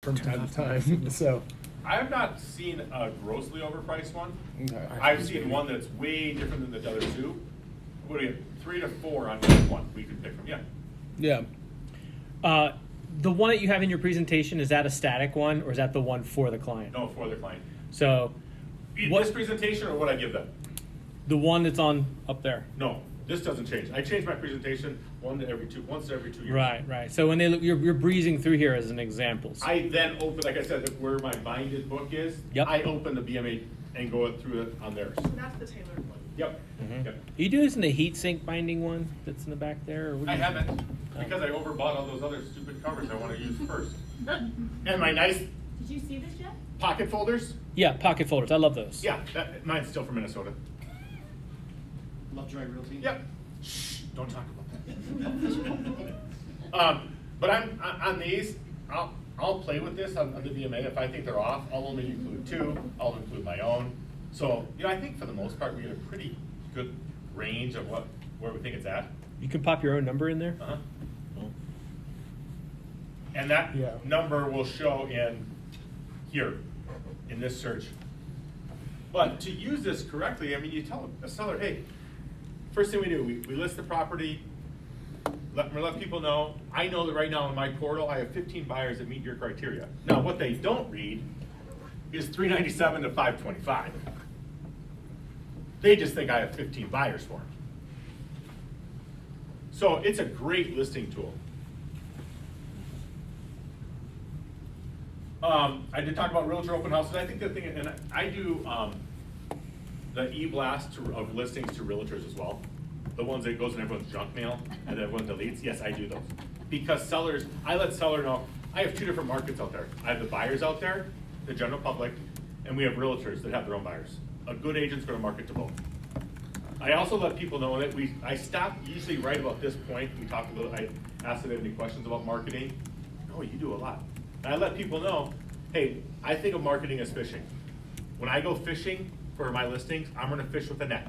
from time to time. So I have not seen a grossly overpriced one. okay. I've seen one that's way different than the other two. What do you, 3 to 4 on each one we could pick from, yeah. Yeah. The one that you have in your presentation, is that a static one or is that the one for the client? No, for the client. So This presentation or what I give them? the one that's on up there. No, this doesn't change. I change my presentation once every 2 years. Right. So when they look, you're breezing through here as an example. I then open, like I said, where my binded book is, Yep. I open the BMA and go through it on theirs. So that's the tailored one. Yep. Yep. Are you doing the heat sink binding one that's in the back there? Or what I do you- haven't, because I overbought all those other stupid covers I want to use first. And my nice Did you see this yet? pocket folders, Yeah, pocket folders. I love those. yeah, mine's still from Minnesota. Lovejoy Realty? Yep. Shh, don't talk about that. But I'm on these. I'll play with this on the VMA. If I think they're off, I'll only include 2. I'll include my own. So I think for the most part we get a pretty good range of where we think it's at. You can pop your own number in there. Uh-huh. And that Yeah. number will show in here in this search. But to use this correctly, I mean, you tell a seller, hey, first thing we do, we list the property, let people know. I know that right now in my portal, I have 15 buyers that meet your criteria. Now, what they don't read is 397 to 525. They just think I have 15 buyers for them. So it's a great listing tool. I did talk about realtor open houses. I think the thing, and I do the e-blast of listings to realtors as well. The ones that goes in everyone's junk mail and that everyone deletes. Yes, I do those. Because sellers, I let seller know, I have 2 different markets out there. I have the buyers out there, the general public, and we have realtors that have their own buyers. A good agent's gonna market to both. I also let people know that I stop usually right about this point. We talk a little, I ask if they have any questions about marketing. No, you do a lot. And I let people know, hey, I think of marketing as fishing. When I go fishing for my listings, I'm gonna fish with a net.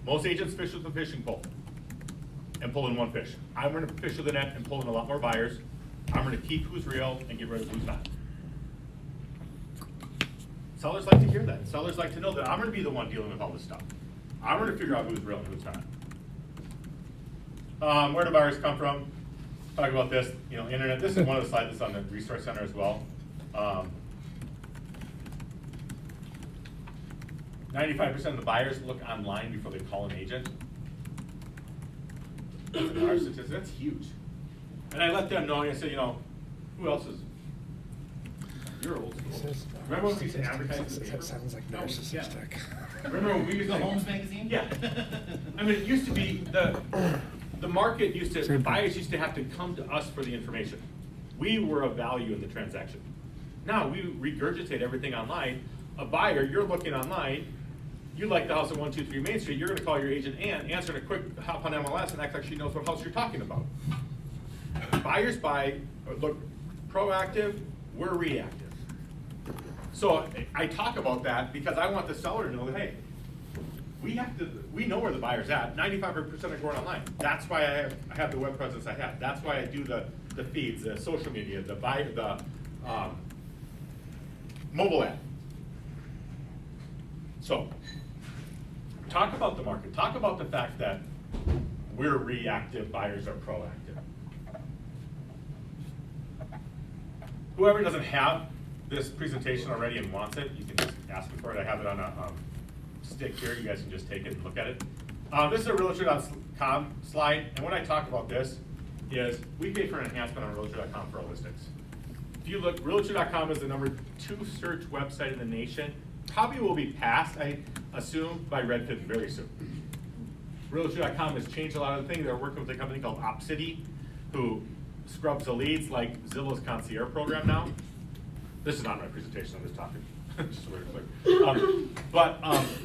Most agents fish with a fishing pole and pull in 1 fish. I'm gonna fish with a net and pull in a lot more buyers. I'm gonna keep who's real and get rid of who's not. Sellers like to hear that. Sellers like to know that I'm gonna be the one dealing with all this stuff. I'm gonna figure out who's real and who's not. Where do buyers come from? Talk about this, internet. This is one of the slides that's on the Resource Center as well. 95% of the buyers look online before they call an agent. That's our statistic. That's huge. And I let them know, I say, who else is? You're old school. Remember when we used to advertise in the paper? That sounds like No, narcissistic. Remember when we used to? The Holmes magazine? Yeah. I mean, it used to be, the market used to, the buyers used to have to come to us for the information. We were of value in the transaction. Now, we regurgitate everything online. A buyer, you're looking online, you like the house at 123 Main Street, you're gonna call your agent Ann, answer in a quick hop on MLS and act like she knows what house you're talking about. Buyers look proactive, we're reactive. So I talk about that because I want the seller to know that, hey, we know where the buyer's at. 95% are going online. That's why I have the web presence I have. That's why I do the feeds, the social media, the mobile app. So, talk about the market. Talk about the fact that we're reactive, buyers are proactive. Whoever doesn't have this presentation already and wants it, you can just ask me for it. I have it on a stick here. You guys can just take it and look at it. This is a Realtor.com slide, and when I talk about this is we pay for an enhancement on Realtor.com for our listings. If you look, Realtor.com is the #2 search website in the nation. Probably will be passed, I assume, by Redfin very soon. Realtor.com has changed a lot of the things. They're working with a company called Opcity, who scrubs the leads like Zillow's concierge program now. This is not my presentation, I'm just talking. Just very quick.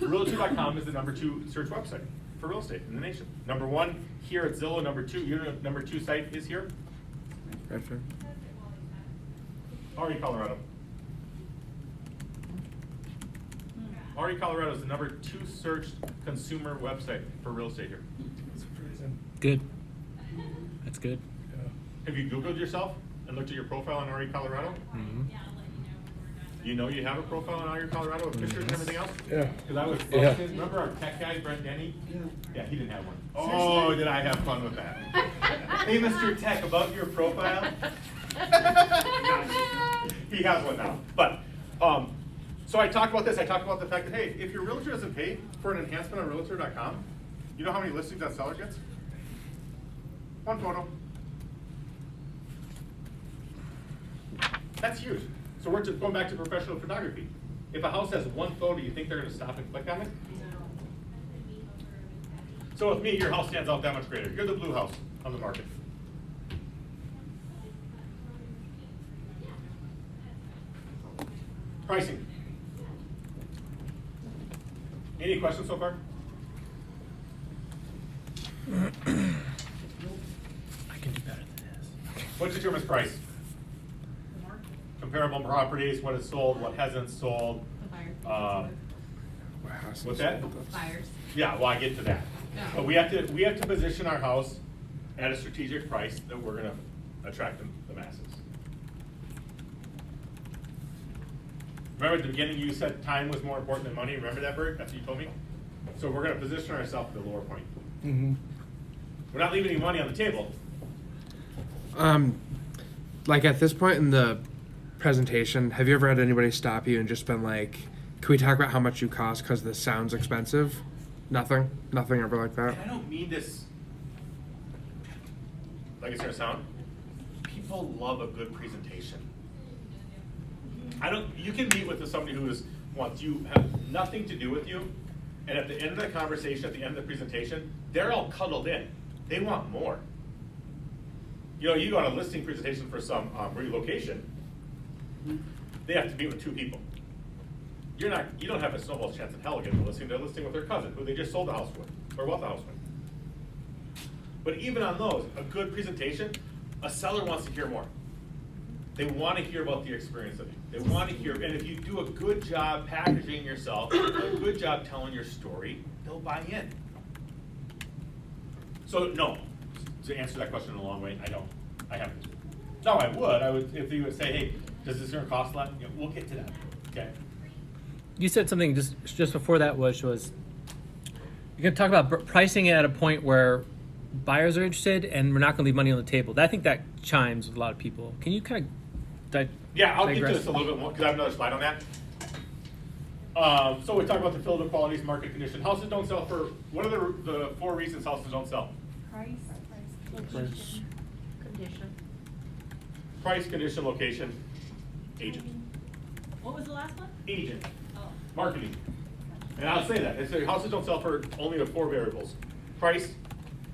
Realtor.com is the #2 search website for real estate in the nation. #1 here at Zillow, #2, your #2 site is here. Redford. RE Colorado. RE Colorado is the #2 searched consumer website for real estate here. Good. That's good. Have you Googled yourself? and looked at your profile on RE Colorado? You know you have a profile on RE Colorado with pictures and everything else? Yeah. Because I was, Yeah. remember our tech guy, Brent Denny? Yeah, he didn't have one. Oh, did I have fun with that? Hey, Mr. Tech, about your profile? He has one now. But, so I talk about this. I talk about the fact that, hey, if your realtor doesn't pay for an enhancement on Realtor.com, you know how many listings that seller gets? One photo. That's huge. So we're just going back to professional photography. If a house has one photo, you think they're going to stop and click on it? So with me, your house stands out that much greater. You're the blue house on the market. Pricing. Any questions so far? I can do better than this. What determines price? Comparable properties, what is sold, what hasn't sold. What's that? Buyers. Yeah, well, I get to that. Yeah. But we have to position our house at a strategic price that we're gonna attract the masses. Remember at the beginning you said time was more important than money. Remember that, Bert? That's what you told me? So we're gonna position ourselves at the lower point. Mm-hmm. We're not leaving any money on the table. Like at this point in the presentation, have you ever had anybody stop you and just been like, can we talk about how much you cost because this sounds expensive? Nothing ever like that? And I don't mean this like it's gonna sound. People love a good presentation. You can meet with somebody who wants you, have nothing to do with you, and at the end of the conversation, at the end of the presentation, they're all cuddled in. They want more. You know, you go on a listing presentation for some relocation, they have to meet with two people. You don't have a snowball's chance in hell of getting a listing. They're listing with their cousin, who they just sold the house with, or bought the house with. But even on those, a good presentation, a seller wants to hear more. They want to hear about the experience of you. They want to hear, and if you do a good job packaging yourself, a good job telling your story, they'll buy in. So no, to answer that question in a long way, I haven't. No, I would if you would say, hey, does this gonna cost a lot? You know, we'll get to that, okay? You said something just before that, which was you're going to talk about pricing it at a point where buyers are interested and we're not going to leave money on the table. I think that chimes with a lot of people. Can you kind of Yeah, I'll get to digress? this a little bit more because I have another slide on that. So we talk about the field of qualities, market condition. Houses don't sell for, what are the 4 reasons houses don't sell? Price, location, condition. Price, condition, location, agent. What was the last one? Agent, Oh. marketing. And I'll say that. They say houses don't sell for only the 4 variables. Price,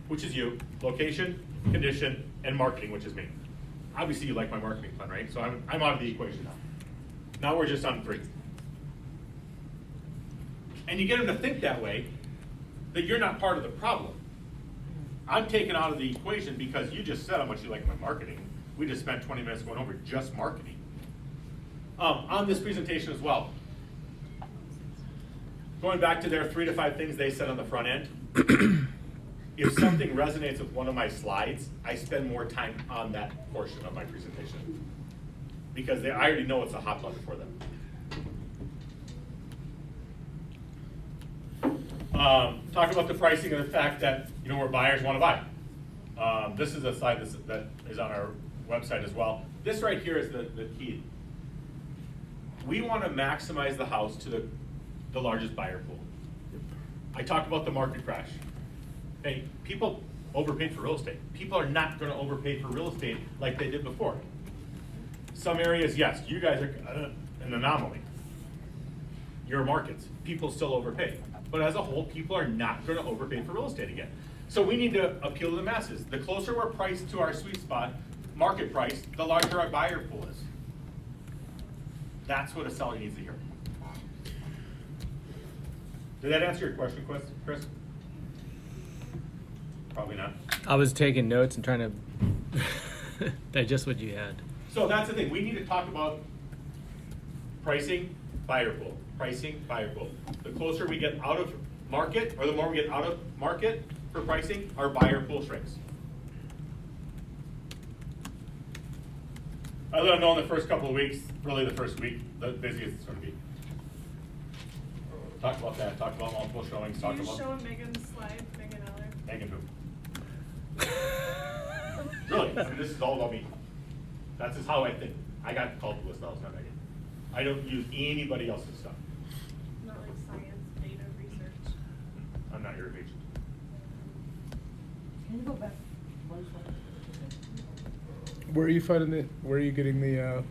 which is you, location, condition, and marketing, which is me. Obviously you like my marketing plan, right? So I'm out of the equation now. Now we're just on 3. And you get them to think that way, that you're not part of the problem. I'm taken out of the equation because you just said how much you like my marketing. We just spent 20 minutes going over just marketing. On this presentation as well, going back to their 3 to 5 things they said on the front end, if something resonates with one of my slides, I spend more time on that portion of my presentation because I already know it's a hot button for them. Talk about the pricing and the fact that where buyers want to buy. This is a slide that is on our website as well. This right here is the key. We want to maximize the house to the largest buyer pool. I talked about the market crash. Hey, people overpaid for real estate. People are not going to overpay for real estate like they did before. Some areas, yes, you guys are an anomaly. Your markets, people still overpay. But as a whole, people are not going to overpay for real estate again. So we need to appeal to the masses. The closer we're priced to our sweet spot, market price, the larger our buyer pool is. That's what a seller needs to hear. Did that answer your question, Chris? Probably not. I was taking notes and trying to digest what you had. So that's the thing. We need to talk about pricing, buyer pool. Pricing, buyer pool. The closer we get out of market, or the more we get out of market for pricing, our buyer pool shrinks. I let them know in the first couple of weeks, really the first week, the busiest it's gonna be. Talk about that, talk about multiple showings, talk You about. show Megan's slide, Megan Eller. Megan who? Really, I mean, this is all about me. That's just how I think. I got called to list those, not Megan. I don't use anybody else's stuff. Not like science, data, research. I'm not your agent. Can you go back one slide? Where are you finding it? Where are you getting the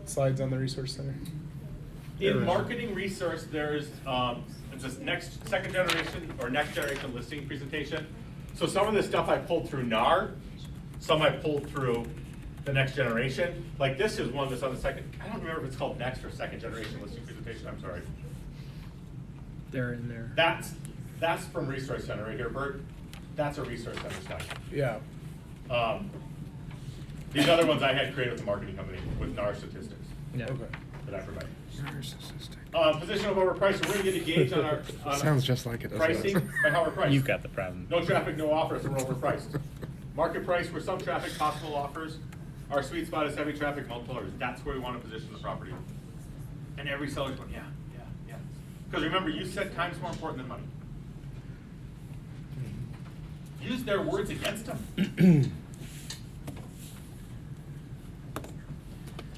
slides on the resource center? In marketing resource, there's it's this second generation or next generation listing presentation. So some of this stuff I pulled through NAR, some I pulled through the next generation. Like this is one that's on the second. I don't remember if it's called next or second generation listing presentation. I'm sorry. They're in there. That's from Resource Center right here, Bert. That's a Resource Center stuff. Yeah. These other ones I had created with the marketing company with NAR statistics Yeah. Okay. that I provide. Narcissistic. Position of overpriced, we're gonna get a gauge on our on Sounds just like it, doesn't it? pricing by how we're priced. You've got the problem. No traffic, no offers, so we're overpriced. Market price for some traffic, possible offers. Our sweet spot is heavy traffic, multiple orders. That's where we want to position the property. And every seller's going, yeah. Because remember, you said time's more important than money. Use their words against them.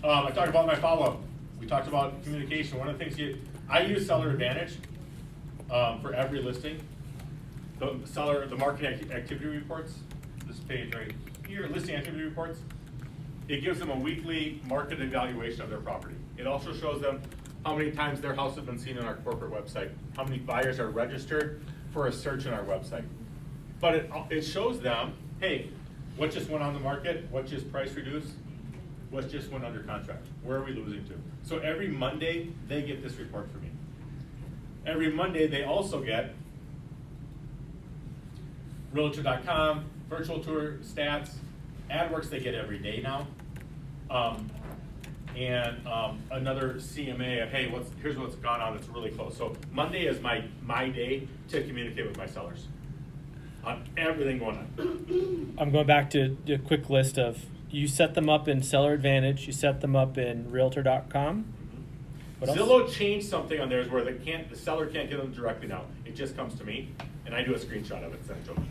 I talked about my follow-up. We talked about communication. One of the things I use Seller Advantage for every listing. The marketing activity reports, this page right here, listing activity reports. It gives them a weekly market evaluation of their property. It also shows them how many times their house has been seen on our corporate website, how many buyers are registered for a search on our website. But it shows them, hey, what just went on the market, what just price reduced, what just went under contract, where are we losing to? So every Monday, they get this report from me. Every Monday, they also get Realtor.com, virtual tour stats, AdWorks they get every day now. And another CMA of, hey, here's what's gone on that's really close. So Monday is my day to communicate with my sellers on everything going on. I'm going back to a quick list of, you set them up in Seller Advantage, you set them up in Realtor.com. What else? Zillow changed something on theirs where the seller can't get them directly now. It just comes to me, and I do a screenshot of it, send it to them.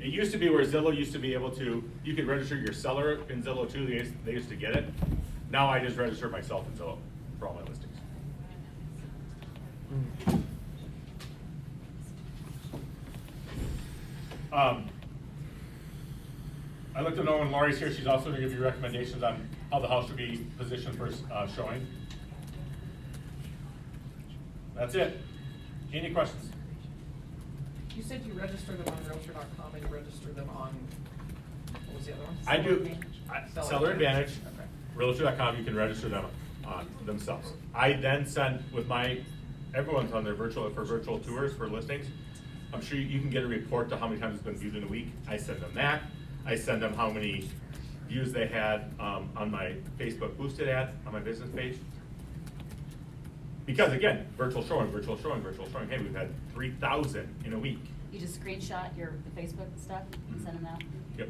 It used to be where Zillow used to be able to, you could register your seller in Zillow too, they used to get it. Now I just register myself in Zillow for all my listings. I looked to know when Lori's here, she's also going to give you recommendations on how the house should be positioned for showing. That's it. Any questions? You said you register them on Realtor.com and you register them on, what was the other one? I do, Seller Seller Advantage, Okay. Realtor.com, you can register them on themselves. I then send with everyone's on their virtual tours for listings. I'm sure you can get a report to how many times it's been viewed in a week. I send them that. I send them how many views they had on my Facebook boosted ad on my business page. Because again, virtual showing. Hey, we've had 3,000 in a week. You just screenshot the Facebook stuff and send them out? Yep.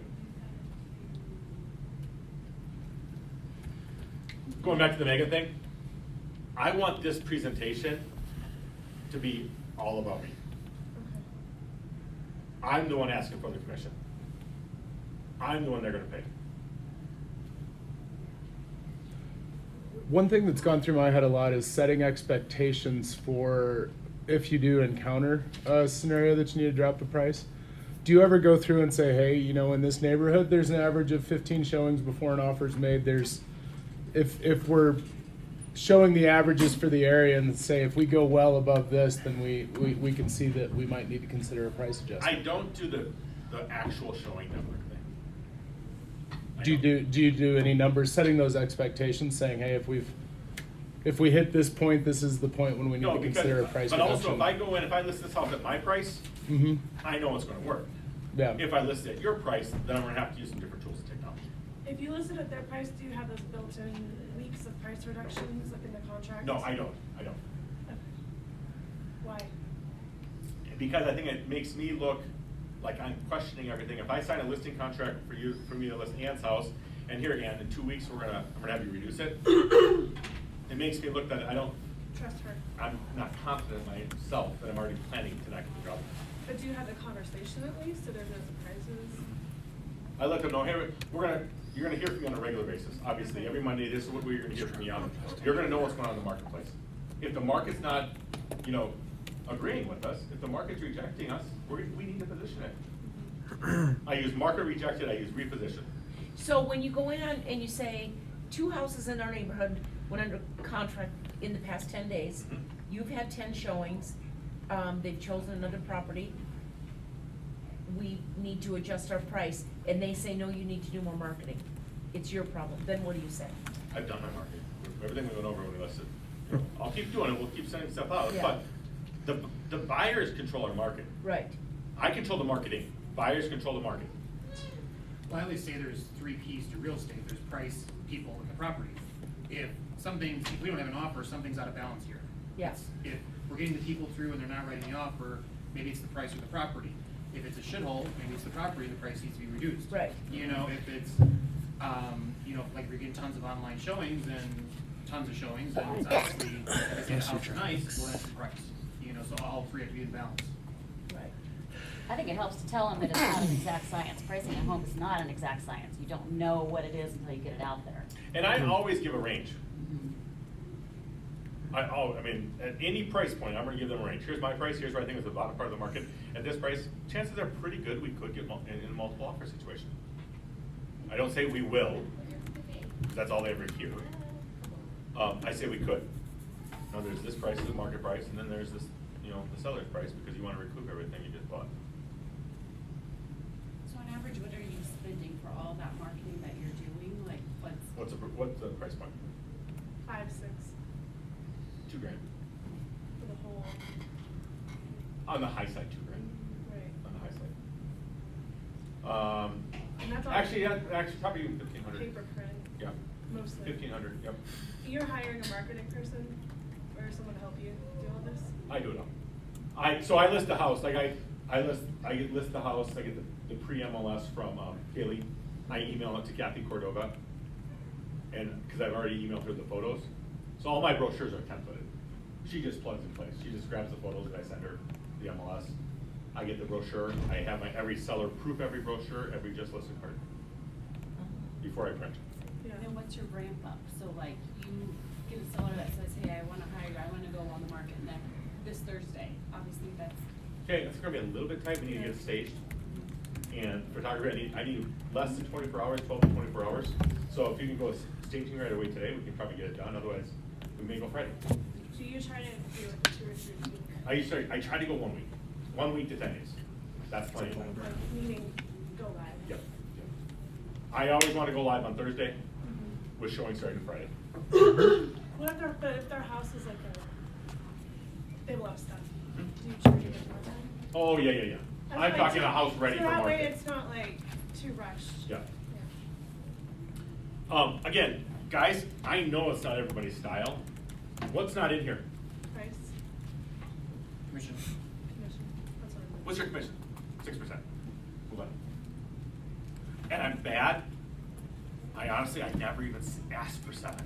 Going back to the Megan thing, I want this presentation to be all about me. I'm the one asking for the commission. I'm the one they're gonna pay. One thing that's gone through my head a lot is setting expectations for if you do encounter a scenario that you need to drop the price. Do you ever go through and say, hey, in this neighborhood, there's an average of 15 showings before an offer is made. If we're showing the averages for the area and say if we go well above this, then we can see that we might need to consider a price adjustment. I don't do the actual showing number thing. Do you do any numbers setting those expectations, saying, hey, if we hit this point, this is the point when we need to consider a price but reduction? also if I list this house at my price, Mm-hmm. I know it's gonna work. Yeah. If I list it at your price, then I'm gonna have to use some different tools and technology. If you list it at their price, do you have those built-in weeks of price reductions like in the contract? No, I don't. Why? Because I think it makes me look like I'm questioning everything. If I sign a listing contract for me to list Ann's house, and here again, in 2 weeks, I'm gonna have you reduce it. It makes me look that Trust her. I'm not confident in myself that I'm already planning to not get the job. But do you have the conversation at least, so there's no surprises? I let them know, hey, you're gonna hear from me on a regular basis. Obviously, every Monday, this is what you're gonna hear from me on. You're gonna know what's going on in the marketplace. If the market's not, agreeing with us, if the market's rejecting us, we need to position it. I use market rejected, I use reposition. So when you go in and you say, 2 houses in our neighborhood went under contract in the past 10 days, Mhm. you've had 10 showings, they've chosen another property, we need to adjust our price, and they say, no, you need to do more marketing. It's your problem, then what do you say? I've done my marketing. Everything we went over when we listed. I'll keep doing it, we'll keep sending stuff out, Yeah. but the buyers control our market. Right, I control the marketing, buyers control the market. Well, I always say there's 3 Ps to real estate. There's price, people, and the property. If we don't have an offer, something's out of balance here. yeah, If we're getting the people through and they're not writing the offer, maybe it's the price or the property. If it's a shithole, maybe it's the property and the price needs to be reduced. Right. If it's, like if you're getting tons of online showings and tons of showings, then it's obviously, if the house is nice, well, that's the price. So all 3 have to be in balance. right. I think it helps to tell them that it's not an exact science. Pricing a home is not an exact science. You don't know what it is until you get it out there. And I always give a range. I mean, at any price point, I'm gonna give them a range. Here's my price, here's what I think is the bottom part of the market. At this price, chances are pretty good we could get in a multiple offer situation. I don't say we will, 'cause that's all they ever hear. I say we could. Now, there's this price is the market price, and then there's this, the seller's price, because you wanna recoup everything you just bought. So on average, what are you spending for all that marketing that you're doing? Like, What's the price point? 5, 6 $2,000. for the whole, On the high side, $2,000. right? On the high side. And that's all. Actually, probably even 1,500. Paper print, Yeah, mostly. 1,500, yep. You're hiring a marketing person or someone to help you do all this? I do it all. So I list the house, like I list the house, I get the pre-MLS from Kaylee. I email it to Kathy Cordova. And, cause I've already emailed her the photos. So all my brochures are templated. She just plugs in place. She just grabs the photos that I send her, the MLS. I get the brochure. I have every seller proof every brochure, every just listed card before I print. Yeah. then what's your ramp up? So like, you get a seller that says, hey, I wanna hire you, I wanna go on the market this Thursday. Obviously, that's, Okay, it's gonna be a little bit tight. We need to get it staged. And photography, I need less than 24 hours, 12 to 24 hours. So if you can go staging right away today, we can probably get it done. Otherwise, we may go Friday. So you try to do like a 2 or 3 week, I try to go 1 week. 1 week to 10 days. That's plenty of time. like, meaning go live? Yep. I always want to go live on Thursday with showing starting Friday. What if their house is like they have a lot of stuff? Do you charge it more time? Oh, yeah. That's I'm like talking too- a house ready so for that way market. it's not like too rushed. Yeah. Yeah. Again, guys, I know it's not everybody's style. What's not in here? Price, Commission. commission, that's what I'm. What's your commission? 6%. Move on. And I'm bad. I never even asked for 7.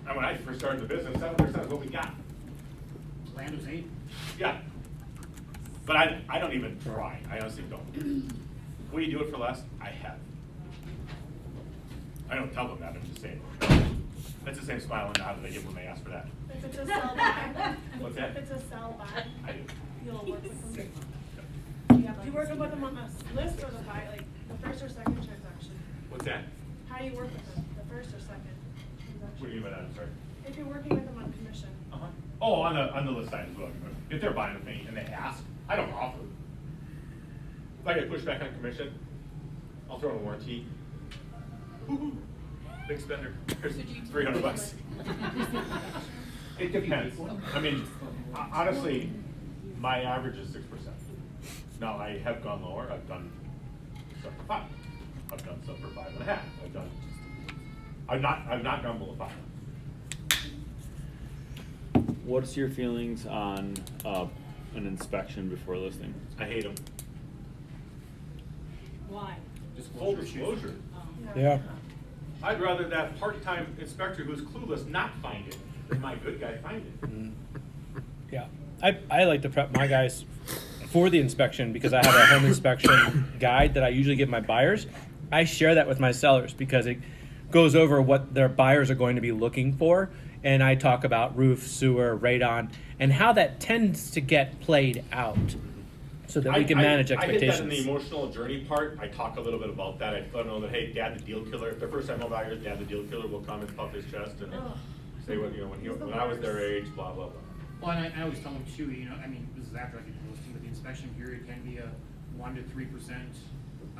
And when I first started the business, 7% is what we got. Land was 8. Yeah. But I don't even try. I honestly don't. Will you do it for less? I have. I don't tell them that, I'm just saying. That's the same smile and nod that I give when they ask for that. If it's a sell buy. What's that? If it's a sell buy, I do. you'll work with them. Yep. Do you work with them on the list or the buy, like the first or second transaction? What's that? How do you work with them, the first or second transaction? What do you mean by that? I'm sorry. If you're working with them on commission. Uh-huh. Oh, on the list side as well. If they're buying with me and they ask, I don't offer. If I get pushed back on commission, I'll throw in a warranty. Woo-hoo. Big spender. Here's $300. It depends. I mean, honestly, my average is 6%. Now, I have gone lower. I've done stuff for 5. I've done stuff for 5.5. I've not gone below 5. What's your feelings on an inspection before listing? I hate them. why? Full disclosure. Yeah. I'd rather that part-time inspector who's clueless not find it than my good guy find it. Yeah, I like to prep my guys for the inspection because I have a home inspection guide that I usually give my buyers. I share that with my sellers because it goes over what their buyers are going to be looking for, and I talk about roof, sewer, radon, and how that tends to get played out, so that we can manage I hit that in the expectations. emotional journey part. I talk a little bit about that. I let them know that, hey, Dad, the deal killer. If they're first time home buyers, Dad, the deal killer will come and puff his chest and Ugh. say when when I was their age, blah blah blah. Well, and I always tell them too, I mean, this is after I get the listing, but the inspection period can be a 1 to 3%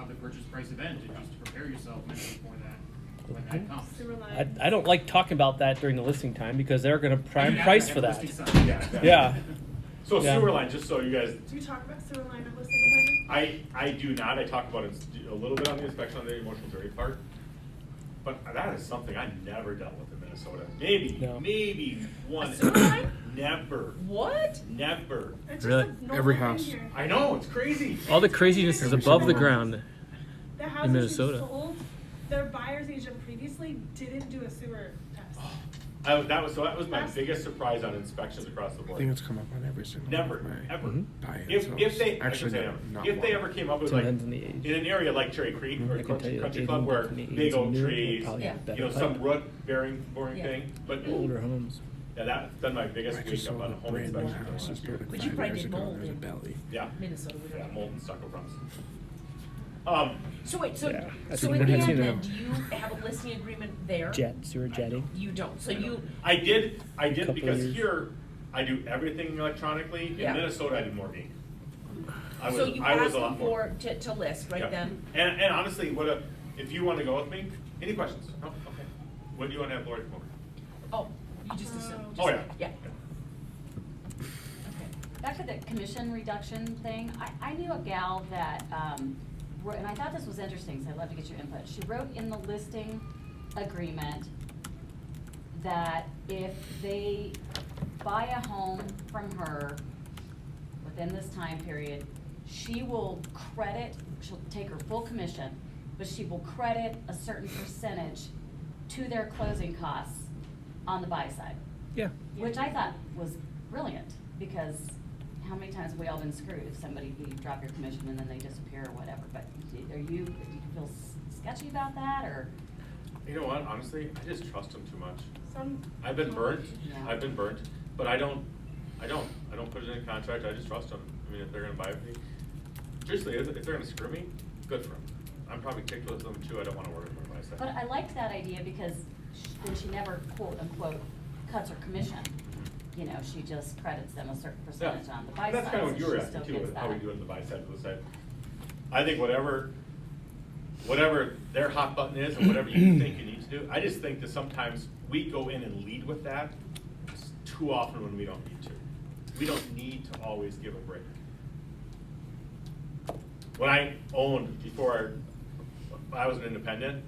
of the purchase price event, and just to prepare yourself mentally for that, when that comes. Sewer line. I don't like talking about that during the listing time because they're going to prime And price after for the that. listing sign. Yeah. exactly. Yeah. So Yeah. sewer line, just so you guys, Do you talk about sewer line at listing appointment? I do not. I talk about it a little bit on the inspection on the emotional journey part, but that is something I never dealt with in Minnesota. No. Maybe one. A sewer line? Never. What? Never. It's Really? just a normal Every thing house. here. I know it's crazy. All the craziness is above the ground. The houses Minnesota. who sold, their buyer's agent previously didn't do a sewer test. That was my That's- biggest surprise on inspections across the I board. think it's come up on every single Never, one of my ever. buy-ins, If so they, it's I actually should say never- never. not If they one. ever came up with Depends like, on the age. in an area like Cherry Creek or I can tell you that Country they Club don't where look in the big age oak of newer, trees, probably have better you know, some pipe. root bearing Yeah. thing, but Older homes. yeah, that's been my biggest I just week sold up on a home brand new inspection. house, it's built like But you 5 probably years did ago, mold there's a in belly. Yeah, Minnesota, we yeah, don't. molten stucco fronts. So wait, so, Yeah, I so think in the I've end seen then, them. do you have a listing agreement there? Jet, sewer jetting. You don't, so you, I did Couple because years. here, I do everything electronically. In Yeah. Minnesota, I did more being. so you I was ask a lot them more. to list, right Yeah. then? And honestly, if you want to go with me, any questions? No? Okay. When do you want to have Lori come over? Oh, you just assume. Oh, yeah. Yeah. Back to the commission reduction thing, I knew a gal that, and I thought this was interesting, so I'd love to get your input. She wrote in the listing agreement that if they buy a home from her within this time period, she will credit, she'll take her full commission, but she will credit a certain percentage to their closing costs on the buy side. Yeah. Which I thought was brilliant, because how many times have we all been screwed if somebody, you drop your commission and then they disappear or whatever, but do you feel sketchy about that, or? You know what, honestly, I just trust them too much. Some. I've been burnt, Yeah. but I don't put it in a contract, I just trust them. I mean, if they're gonna buy it from me, seriously, if they're gonna screw me, good for them. I'm probably kicked with them too, I don't wanna work with them when I say. But I liked that idea because then she never quote unquote cuts her commission. You know, she just credits them a certain percentage on the buy side. That's kind of what so you were she asking still too, gets with how we that. do it on the buy side, the side. I think whatever their hot button is and whatever you think you need to do, I just think that sometimes we go in and lead with that too often when we don't need to. We don't need to always give a break. When I owned, before I was an independent,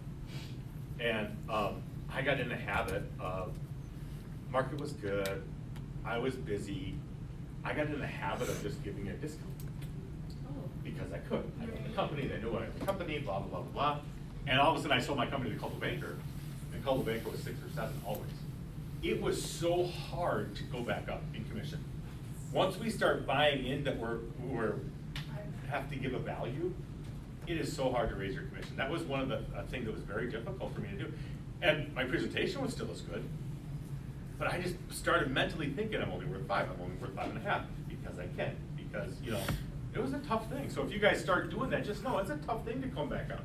and I got in the habit of, market was good, I was busy, I got in the habit of just giving a discount. Because I could. I owned the company, they knew I owned the company, blah, blah, blah, blah, blah. And all of a sudden I sold my company to Coldwell Banker, and Coldwell Banker was 6 or 7 always. It was so hard to go back up in commission. Once we start buying in that we're have to give a value, it is so hard to raise your commission. That was one of the things that was very difficult for me to do. And my presentation was still as good, but I just started mentally thinking I'm only worth 5, I'm only worth 5.5, because I can, because, you know, it was a tough thing. So if you guys start doing that, just know it's a tough thing to come back up.